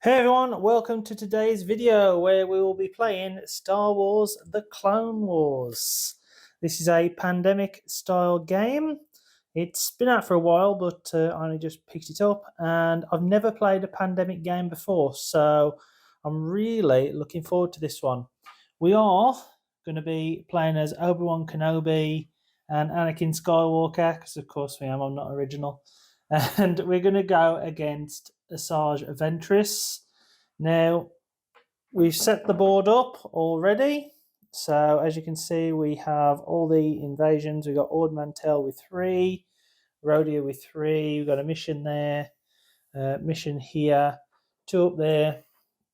Hey everyone, welcome to today's video where we will be playing Star Wars The Clone Wars. This is a pandemic style game. It's been out for a while, but I only just picked it up and I've never played a pandemic game before, so I'm really looking forward to this one. We are going to be playing as Obi-Wan Kenobi and Anakin Skywalker, because of course I'm not original. And we're going to go against Asajj Ventress. Now, we've set the board up already. So, as you can see, we have all the invasions. We've got Ord Mantell with 3, Rhodia with 3. We've got a mission there, mission here, 2 up there,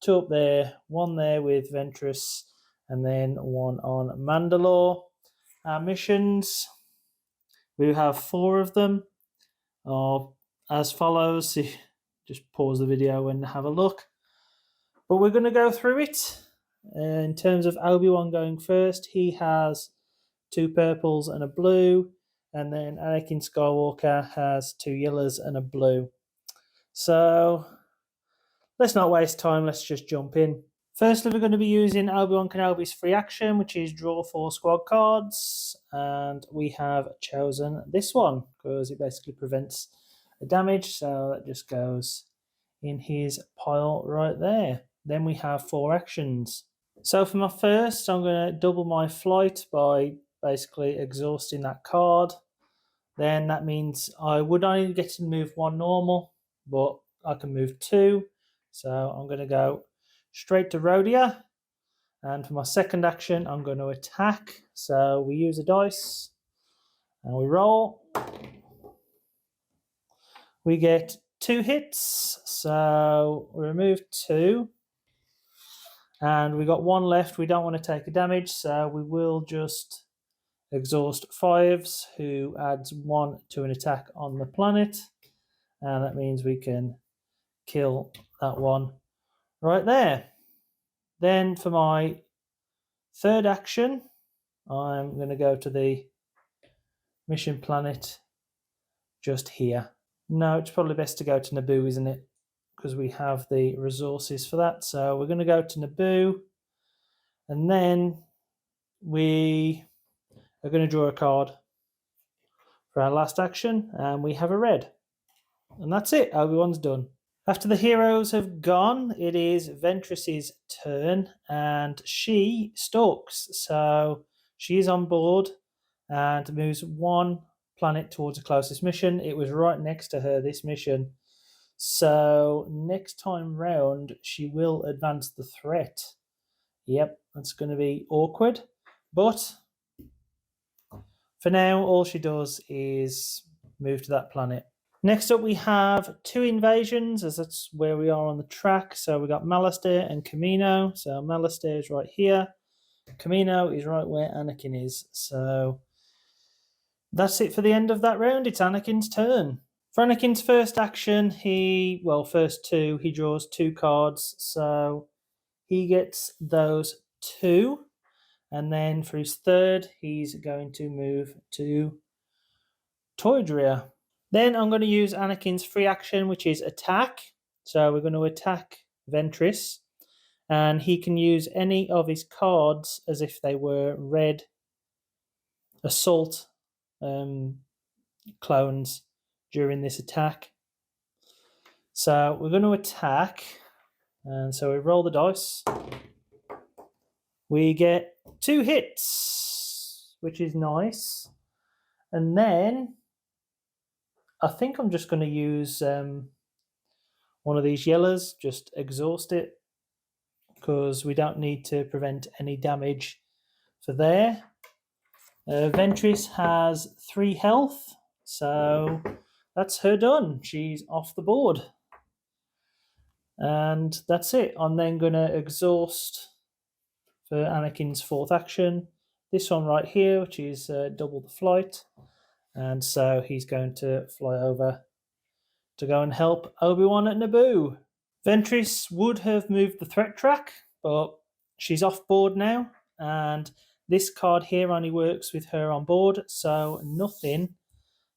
2 up there, 1 there with Ventress, and then 1 on Mandalore. Our missions, we have 4 of them. As follows. Just pause the video and have a look. But we're going to go through it. In terms of Obi-Wan going first, he has 2 purples and a blue, and then Anakin Skywalker has 2 yellows and a blue. So let's not waste time, let's just jump in. Firstly, we're going to be using Obi-Wan Kenobi's free action, which is draw 4 squad cards, and we have chosen this one because it basically prevents a damage, so that just goes in his pile right there. Then we have 4 actions. So for my first, I'm going to double my flight by basically exhausting that card. Then that means I would only get to move 1 normal, but I can move 2. So I'm going to go straight to Rhodia. And for my second action, I'm going to attack. So we use a dice and we roll. We get 2 hits, so we remove 2. And we got 1 left. We don't want to take a damage, so we will just exhaust 5s, who adds 1 to an attack on the planet. And that means we can kill that one right there. Then for my third action, I'm going to go to the mission planet just here. No, it's probably best to go to Naboo, isn't it? Because we have the resources for that. So we're going to go to Naboo. And then we are going to draw a card for our last action. And we have a red. And that's it. Obi-Wan's done. After the heroes have gone, it is Ventress's turn. And she stalks. So she is on board and moves 1 planet towards the closest mission. It was right next to her, this mission. So next time round, she will advance the threat. Yep, that's going to be awkward. But for now, all she does is move to that planet. Next up, we have 2 invasions, as that's where we are on the track. So we got Malastare and Kamino. So Malastare is right here. Kamino is right where Anakin is. So that's it for the end of that round. It's Anakin's turn. For Anakin's first action, first 2, he draws 2 cards. So he gets those 2. And then for his third, he's going to move to Toydria. Then I'm going to use Anakin's free action, which is attack. So we're going to attack Ventress. And he can use any of his cards as if they were red assault clones during this attack. So we're going to attack, and so we roll the dice. We get 2 hits, which is nice. And then I think I'm just going to use one of these yellows, just exhaust it, because we don't need to prevent any damage for there. Ventress has 3 health, so that's her done. She's off the board. And that's it. I'm then going to exhaust for Anakin's 4th action. This one right here, which is double the flight. And so he's going to fly over to go and help Obi-Wan at Naboo. Ventress would have moved the threat track, but she's off board now. And this card here only works with her on board, so nothing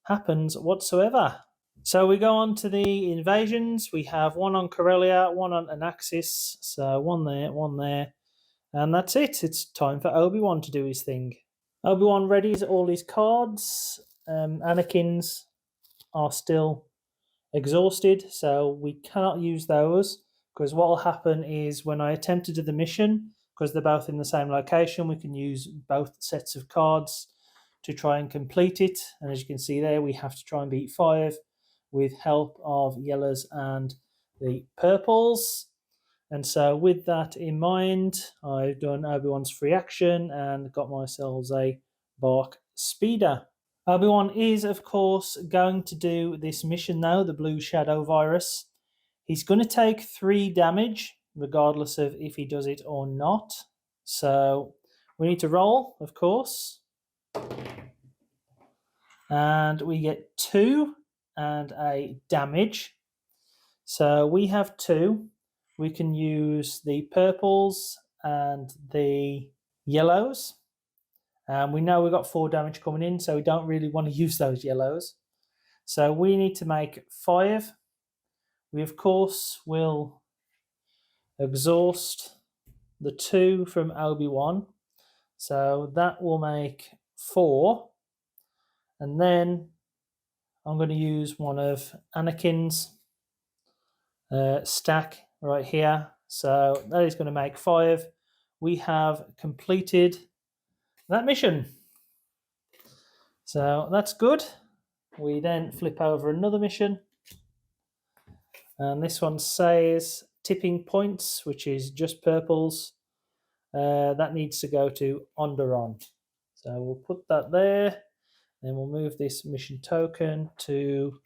happens whatsoever. So we go on to the invasions. We have one on Corellia, one on Anaxis. So one there. And that's it. It's time for Obi-Wan to do his thing. Obi-Wan readies all his cards. Anakin's are still exhausted, so we cannot use those, because what will happen is when I attempt to do the mission, because they're both in the same location, we can use both sets of cards to try and complete it. And as you can see there, we have to try and beat 5 with help of yellows and the purples. And so with that in mind, I've done Obi-Wan's free action and got myself a Bark Speeder. Obi-Wan is, of course, going to do this mission now, the Blue Shadow Virus. He's going to take 3 damage, regardless of if he does it or not. So we need to roll, of course. And we get 2 and a damage. So we have 2. We can use the purples and the yellows. We know we've got 4 damage coming in, so we don't really want to use those yellows. So we need to make 5. We, of course, will exhaust the 2 from Obi-Wan. So that will make 4. And then I'm going to use one of Anakin's stack right here. So that is going to make 5. We have completed that mission. So that's good. We then flip over another mission. And this one says tipping points, which is just purples. That needs to go to Onderon. So we'll put that there. Then we'll move this mission token to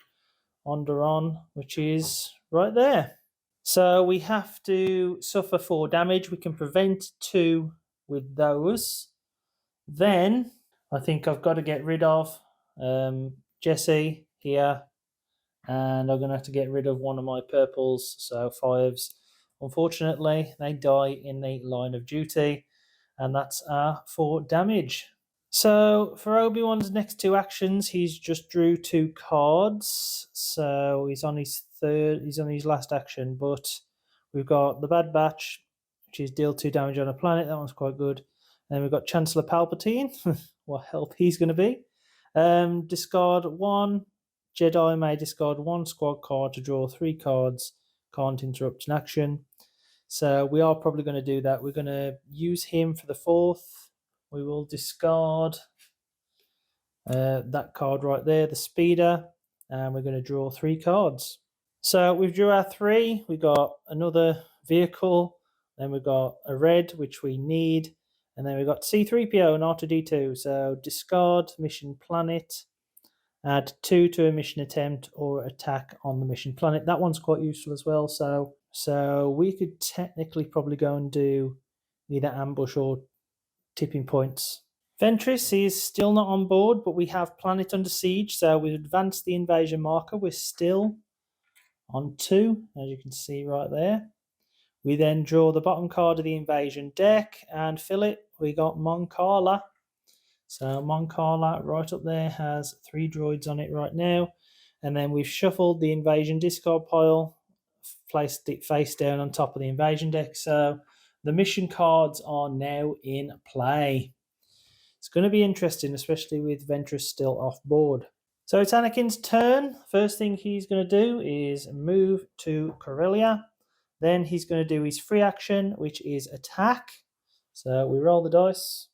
Onderon, which is right there. So we have to suffer 4 damage. We can prevent 2 with those. Then I think I've got to get rid of Jesse here. And I'm going to have to get rid of one of my purples, so 5s. Unfortunately, they die in the line of duty, and that's 4 damage. So for Obi-Wan's next 2 actions, he's just drew 2 cards, so he's on his last action, but we've got the Bad Batch, which is deal 2 damage on a planet. That one's quite good. And we've got Chancellor Palpatine. What help he's going to be. Discard 1. Jedi may discard 1 squad card to draw 3 cards. Can't interrupt an action. So we are probably going to do that. We're going to use him for the 4th. We will discard that card right there, the Speeder. And we're going to draw 3 cards. So we've drew our 3. We got another vehicle. Then we've got a red, which we need. And then we've got C-3PO and R2-D2. So discard mission planet. Add 2 to a mission attempt or attack on the mission planet. That one's quite useful as well. So we could technically probably go and do either ambush or tipping points. Ventress is still not on board, but we have planet under siege. So we've advanced the invasion marker. We're still on 2, as you can see right there. We then draw the bottom card of the invasion deck and fill it. We got Mon Cala. So Mon Cala right up there has 3 droids on it right now. And then we've shuffled the invasion discard pile, placed it face down on top of the invasion deck. So the mission cards are now in play. It's going to be interesting, especially with Ventress still off board. So it's Anakin's turn. First thing he's going to do is move to Corellia. Then he's going to do his free action, which is attack. So we roll the dice.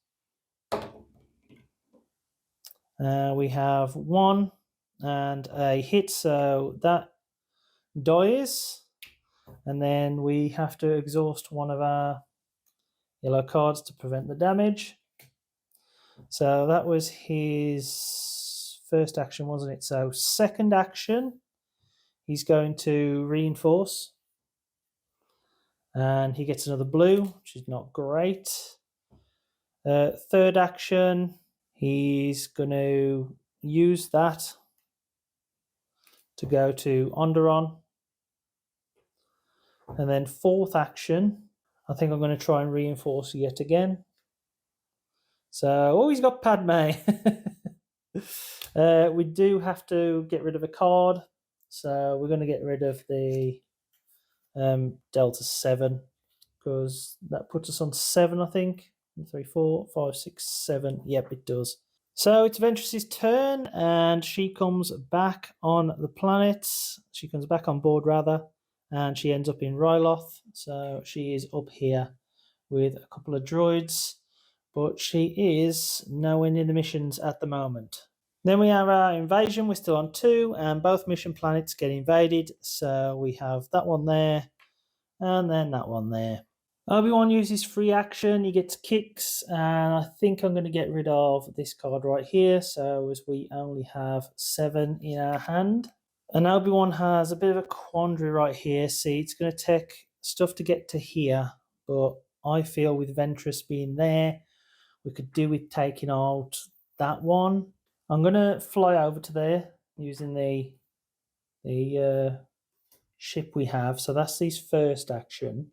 We have 1 and a hit, so that dies. And then we have to exhaust one of our yellow cards to prevent the damage. So that was his first action, wasn't it? So second action, he's going to reinforce. And he gets another blue, which is not great. Third action, he's going to use that to go to Onderon. And then 4th action, I think I'm going to try and reinforce yet again. So, he's got Padme. We do have to get rid of a card. So we're going to get rid of the delta 7 because that puts us on 7, I think. 1, 3, 4, 5, 6, 7. Yep, it does. So it's Ventress's turn, and she comes back on the planet. She comes back on board, rather, and she ends up in Ryloth. So she is up here with a couple of droids, but she is nowhere near the missions at the moment. Then we have our invasion. We're still on 2, and both mission planets get invaded. So we have that one there, and then that one there. Obi-Wan uses free action, he gets kicks, and I think I'm going to get rid of this card right here, so as we only have 7 in our hand. And Obi-Wan has a bit of a quandary right here. See, it's going to take stuff to get to here, but I feel with Ventress being there, we could do with taking out that one. I'm going to fly over to there using the ship we have, so that's his first action.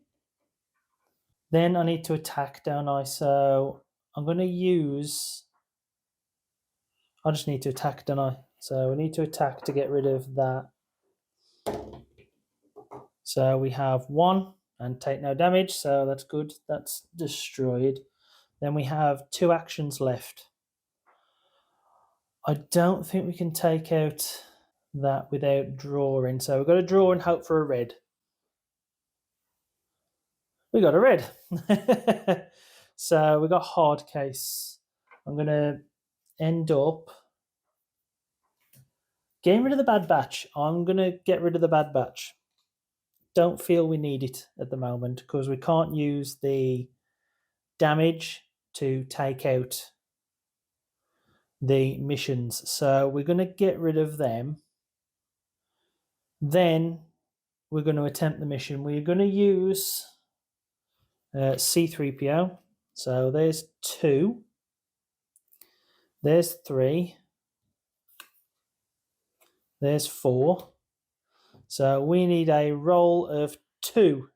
Then I need to attack, don't I? So I'm going to use... I just need to attack, don't I? So we need to attack to get rid of that. So we have 1 and take no damage, so that's good. That's destroyed. Then we have 2 actions left. I don't think we can take out that without drawing. So we've got to draw and hope for a red. We got a red. So we got hard case. I'm going to end up getting rid of the Bad Batch. I'm going to get rid of the Bad Batch. Don't feel we need it at the moment because we can't use the damage to take out the missions. So we're going to get rid of them. Then we're going to attempt the mission. We're going to use C-3PO. So there's 2. There's 3. There's 4. So we need a roll of 2.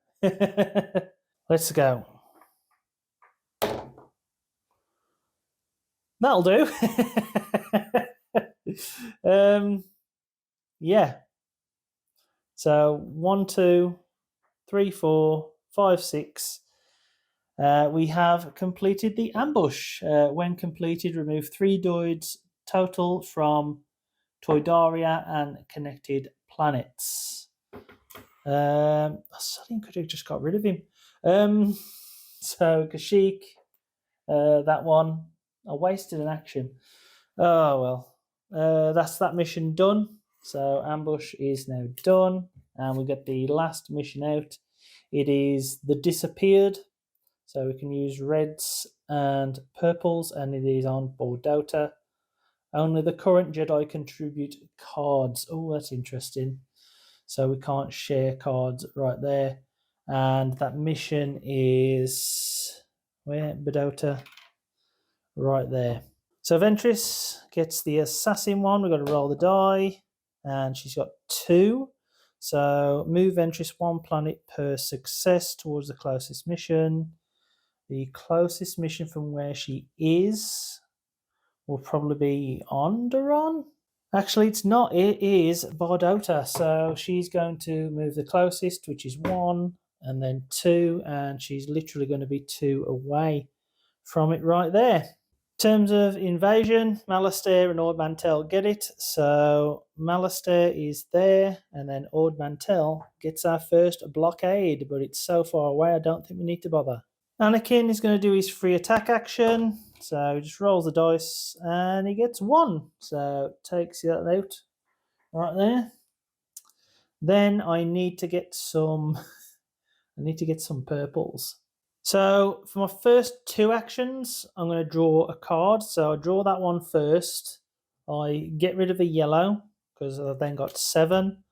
Let's go. That'll do. Yeah. So 1, 2, 3, 4, 5, 6. We have completed the ambush. When completed, remove 3 droids total from Toydaria and connected planets. I suddenly could have just got rid of him. So Kashyyyk, that one. I wasted an action. Oh well. That's that mission done. So ambush is now done, and we get the last mission out. It is the disappeared. So we can use reds and purples, and it is on Bordota. Only the current Jedi contribute cards. Oh, that's interesting. So we can't share cards right there. And that mission is... where? Bordota. Right there. So Ventress gets the assassin one. We've got to roll the die. And she's got 2. So move Ventress 1 planet per success towards the closest mission. The closest mission from where she is will probably be Onderon. Actually, it's not. It is Bordota. So she's going to move the closest, which is 1, and then 2, and she's literally going to be 2 away from it right there. In terms of invasion, Malastair and Ord Mantell get it. So Malastair is there, and then Ord Mantell gets our first blockade, but it's so far away I don't think we need to bother. Anakin is going to do his free attack action. So he just rolls the dice and he gets 1. So takes that out right there. Then I need to get some purples. So for my first 2 actions, I'm going to draw a card. So I draw that one first. I get rid of a yellow because I've then got 7.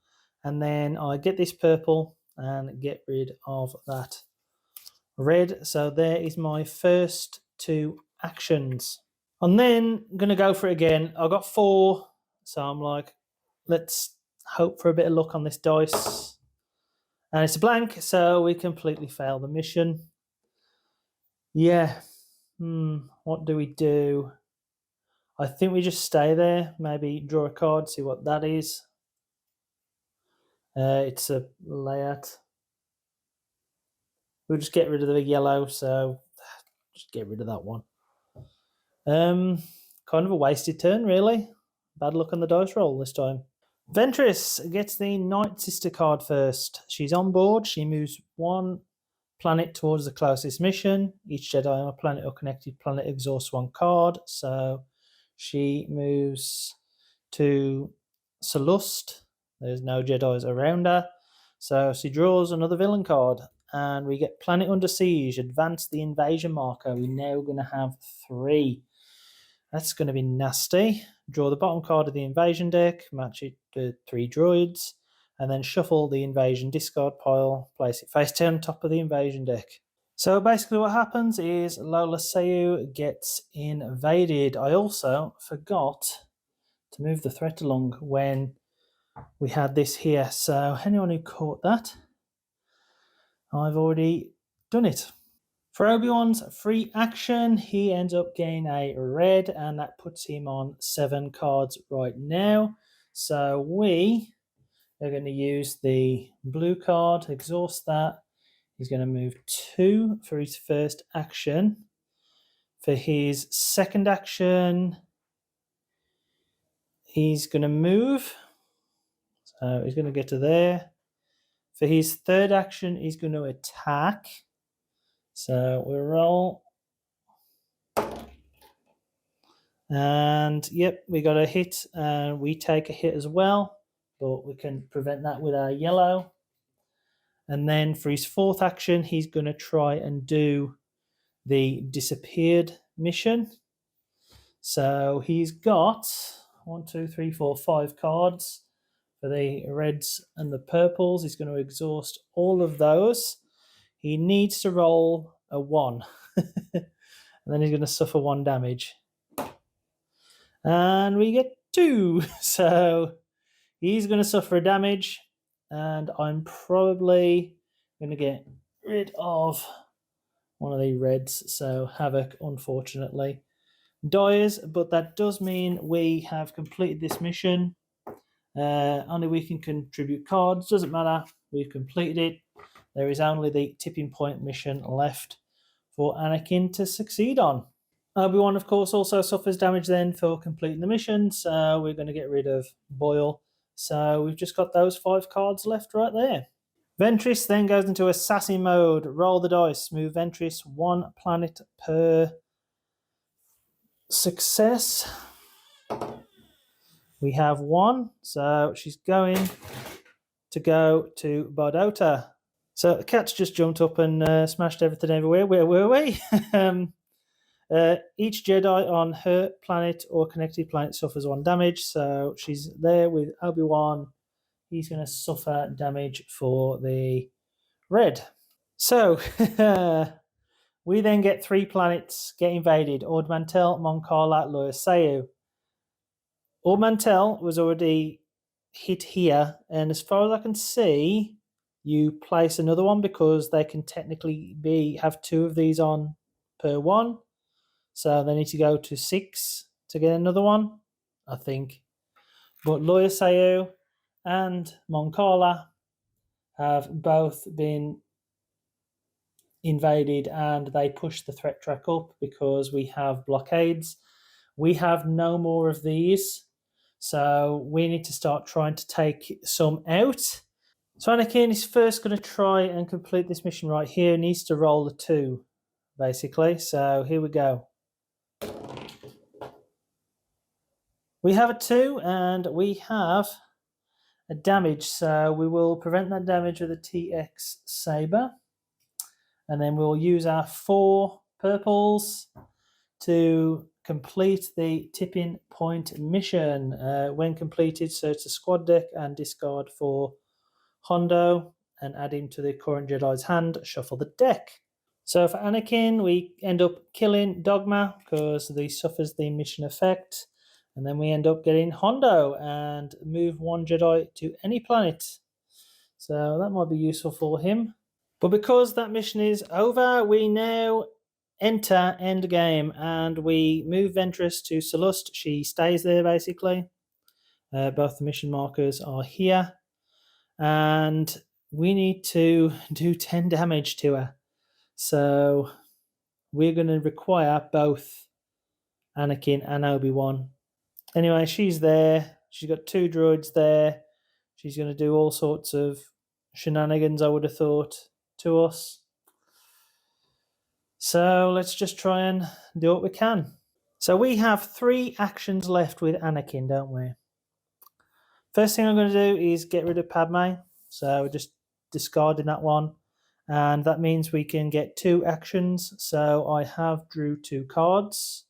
And then I get this purple and get rid of that red. So there is my first 2 actions. I'm then going to go for it again. I've got 4. So I'm like, let's hope for a bit of luck on this dice. And it's a blank, so we completely fail the mission. Yeah. What do we do? I think we just stay there. Maybe draw a card, see what that is. It's a layout. We'll just get rid of the yellow, so just get rid of that one. Kind of a wasted turn, really. Bad luck on the dice roll this time. Ventress gets the Night Sister card first. She's on board. She moves one planet towards the closest mission. Each Jedi on a planet or connected planet exhausts one card. So she moves to Salust. There's no Jedis around her. So she draws another villain card. And we get Planet Under Siege. Advance the invasion marker. We're now going to have 3. That's going to be nasty. Draw the bottom card of the invasion deck, match it to 3 droids, and then shuffle the invasion discard pile, place it face down on top of the invasion deck. So basically what happens is Lola Seu gets invaded. I also forgot to move the threat along when we had this here. So anyone who caught that, I've already done it. For Obi-Wan's free action, he ends up getting a red, and that puts him on 7 cards right now. So we are going to use the blue card, exhaust that. He's going to move 2 for his first action. For his second action, he's going to move. So he's going to get to there. For his third action, he's going to attack. So we roll. And yep, we got a hit, and we take a hit as well, but we can prevent that with our yellow. And then for his fourth action, he's going to try and do the disappeared mission. So he's got 1, 2, 3, 4, 5 cards for the reds and the purples. He's going to exhaust all of those. He needs to roll a 1. And then he's going to suffer 1 damage. And we get 2. So he's going to suffer a damage. And I'm probably going to get rid of one of the reds. So Havoc, unfortunately, dies. But that does mean we have completed this mission. Only we can contribute cards. Doesn't matter. We've completed it. There is only the tipping point mission left for Anakin to succeed on. Obi-Wan, of course, also suffers damage then for completing the mission, so we're going to get rid of Boyle. So we've just got those 5 cards left right there. Ventress then goes into assassin mode. Roll the dice. Move Ventress 1 planet per success. We have 1, so she's going to go to Bardota. So the cat's just jumped up and smashed everything everywhere. Where were we? Each Jedi on her planet or connected planet suffers 1 damage. So she's there with Obi-Wan. He's going to suffer damage for the red. So we then get 3 planets get invaded. Ord Mantell, Mon Cala, Loya Seu. Ord Mantell was already hit here. And as far as I can see, you place another one because they can technically have 2 of these on per one. So they need to go to 6 to get another one, I think. But Loya Seu and Mon Cala have both been invaded, and they push the threat track up because we have blockades. We have no more of these, so we need to start trying to take some out. So Anakin is first going to try and complete this mission right here. He needs to roll a 2, basically. So here we go. We have a 2, and we have a damage, so we will prevent that damage with a TX Saber. And then we'll use our 4 purples to complete the tipping point mission. When completed, search the squad deck and discard for Hondo and add him to the current Jedi's hand. Shuffle the deck. So for Anakin, we end up killing Dogma because he suffers the mission effect. And then we end up getting Hondo and move 1 Jedi to any planet. So that might be useful for him. But because that mission is over, we now enter endgame and we move Ventress to Salust. She stays there basically. Both the mission markers are here. and we need to do 10 damage to her. So we're going to require both Anakin and Obi-Wan. Anyway, she's there. She's got 2 droids there. She's going to do all sorts of shenanigans, I would have thought, to us. So let's just try and do what we can. So we have 3 actions left with Anakin, don't we? First thing I'm going to do is get rid of Padme. So just discarding that one. And that means we can get 2 actions. So I have drew 2 cards.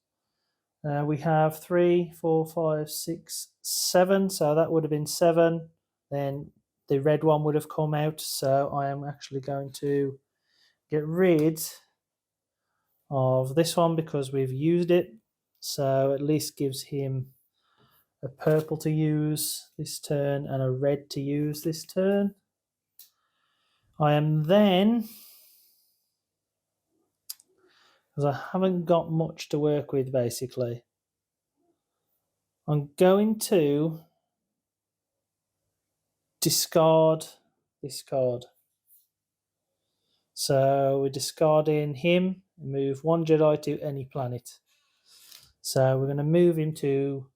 We have 3, 4, 5, 6, 7. So that would have been 7. Then the red one would have come out. So I am actually going to get rid of this one because we've used it. So at least gives him a purple to use this turn and a red to use this turn. I am then, because I haven't got much to work with basically, I'm going to discard this card. So we're discarding him, move 1 Jedi to any planet. So we're going to move him to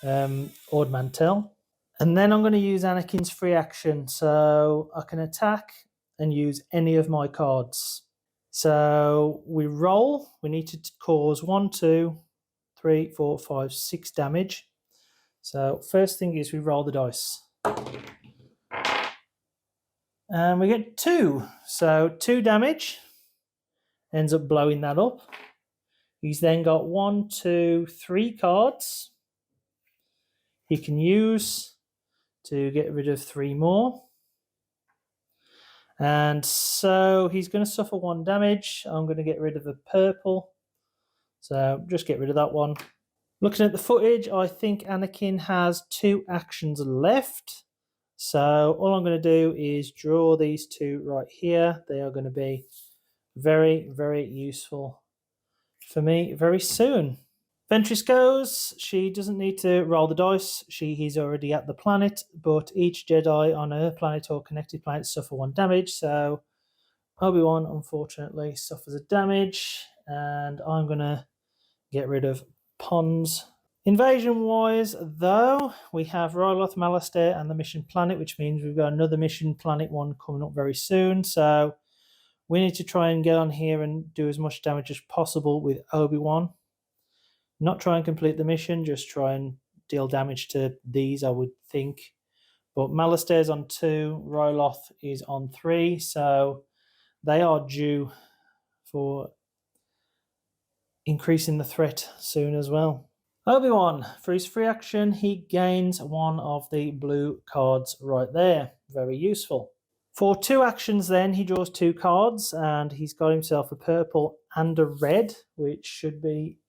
Ord Mantell. And then I'm going to use Anakin's free action. So I can attack and use any of my cards. So we roll. We need to cause 1, 2, 3, 4, 5, 6 damage. So first thing is we roll the dice. And we get 2. So 2 damage. Ends up blowing that up. He's then got 1, 2, 3 cards he can use to get rid of 3 more. And so he's going to suffer 1 damage. I'm going to get rid of the purple. So just get rid of that one. Looking at the footage, I think Anakin has 2 actions left. So all I'm going to do is draw these 2 right here. They are going to be very, very useful for me very soon. Ventress goes. She doesn't need to roll the dice. He's already at the planet, but each Jedi on her planet or connected planet suffer 1 damage. So Obi-Wan, unfortunately, suffers a damage, and I'm going to get rid of Pons. Invasion-wise, though, we have Ryloth, Malastair, and the mission planet, which means we've got another mission planet one coming up very soon. So we need to try and get on here and do as much damage as possible with Obi-Wan. Not try and complete the mission, just try and deal damage to these, I would think. But Malastair's on 2, Ryloth is on 3, so they are due for increasing the threat soon as well. Obi-Wan, for his free action, he gains 1 of the blue cards right there. Very useful. For 2 actions then, he draws 2 cards, and he's got himself a purple and a red, which should be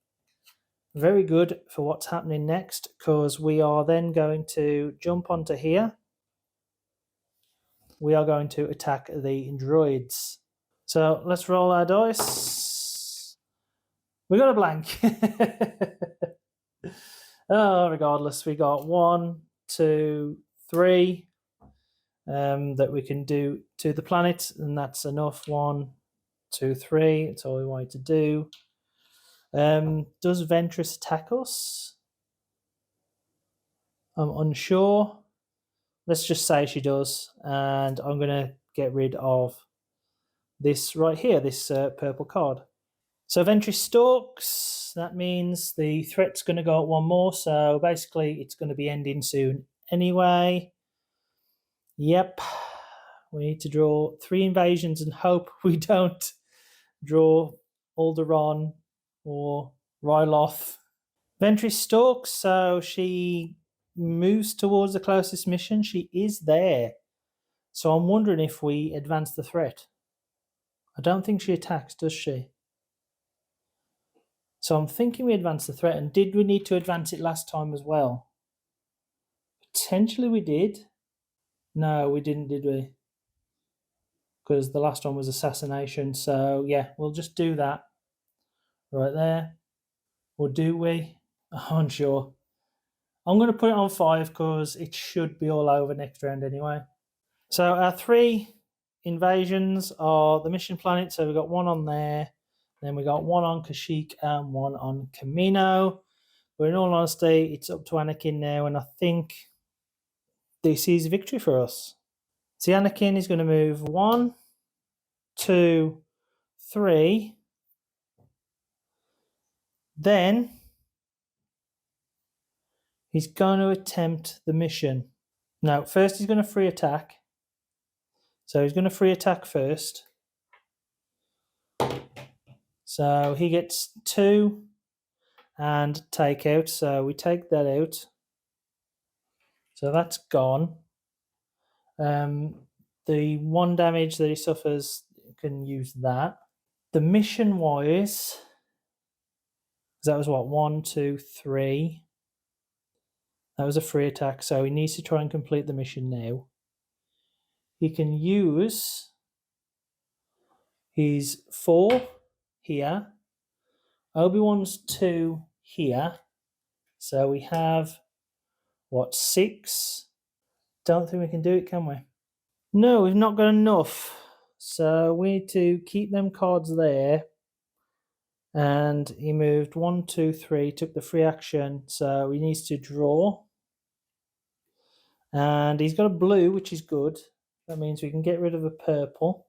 very good for what's happening next, because we are then going to jump onto here. We are going to attack the droids. So let's roll our dice. We got a blank. Oh, regardless, we got 1, 2, 3 that we can do to the planet, and that's enough. 1, 2, 3. That's all we wanted to do. Does Ventress attack us? I'm unsure. Let's just say she does, and I'm going to get rid of this right here, this purple card. So Ventress stalks. That means the threat's going to go up 1 more, so basically it's going to be ending soon anyway. Yep. We need to draw 3 invasions and hope we don't draw Alderaan or Ryloth. Ventress stalks, so she moves towards the closest mission. She is there. So I'm wondering if we advance the threat. I don't think she attacks, does she? So I'm thinking we advance the threat. And did we need to advance it last time as well? Potentially we did. No, we didn't, did we? Because the last one was assassination. So yeah, we'll just do that right there. Or do we? I'm unsure. I'm going to put it on 5 because it should be all over next round anyway. So our 3 invasions are the mission planet. So we've got one on there, then we got one on Kashyyyk and one on Camino. But in all honesty, it's up to Anakin now, and I think this is victory for us. So Anakin is going to move 1, 2, 3. Then he's going to attempt the mission. Now, first he's going to free attack. So he's going to free attack first. So he gets 2 and take out. So we take that out. So that's gone. The 1 damage that he suffers, you can use that. The mission wise, that was what, 1, 2, 3. That was a free attack, so he needs to try and complete the mission now. He can use his 4 here. Obi-Wan's 2 here. So we have, what, 6? Don't think we can do it, can we? No, we've not got enough. So we need to keep them cards there. And he moved 1, 2, 3, took the free action. So he needs to draw. And he's got a blue, which is good. That means we can get rid of a purple.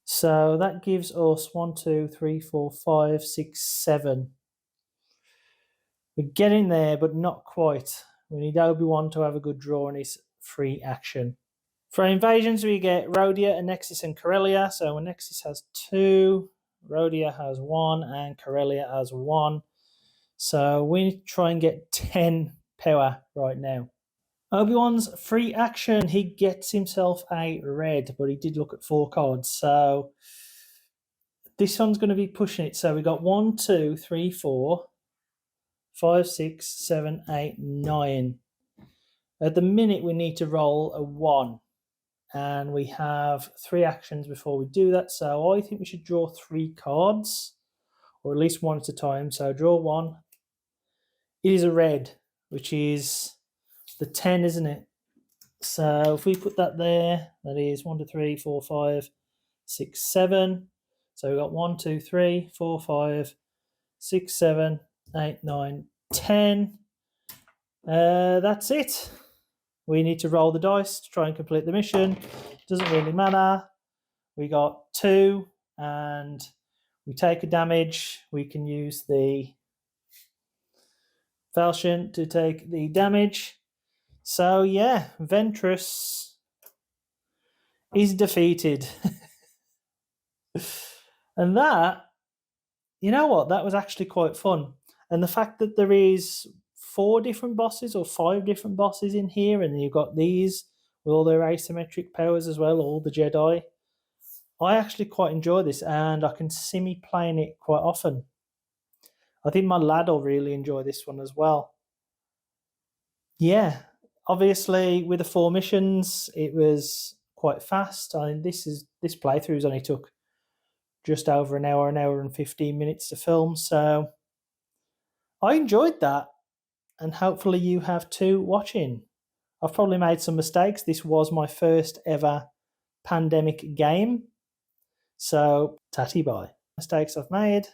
So that gives us 1, 2, 3, 4, 5, 6, 7. We're getting there, but not quite. We need Obi-Wan to have a good draw on his free action. For invasions, we get Rhodia, Annexis, and Corellia. So Annexis has 2, Rhodia has 1, and Corellia has 1. So we need to try and get 10 power right now. Obi-Wan's free action, he gets himself a red, but he did look at 4 cards. So this one's going to be pushing it. So we got 1, 2, 3, 4, 5, 6, 7, 8, 9. At the minute, we need to roll a 1. And we have 3 actions before we do that. So I think we should draw 3 cards, or at least 1 at a time. So draw 1. It is a red, which is the 10, isn't it? So if we put that there, that is 1, 2, 3, 4, 5, 6, 7. So we've got 1, 2, 3, 4, 5, 6, 7, 8, 9, 10. That's it. We need to roll the dice to try and complete the mission. Doesn't really matter. We got 2, and we take a damage. We can use the falchion to take the damage. So yeah, Ventress is defeated. And that, you know what, that was actually quite fun. And the fact that there is 4 different bosses or 5 different bosses in here, and you've got these with all their asymmetric powers as well, all the Jedi. I actually quite enjoy this, and I can see me playing it quite often. I think my lad will really enjoy this one as well. Yeah, obviously with the 4 missions, it was quite fast. I mean, this playthrough's only took just over an hour and 15 minutes to film. So I enjoyed that, and hopefully you have too watching. I've probably made some mistakes. This was my first ever pandemic game. So tatty bye. Mistakes I've made.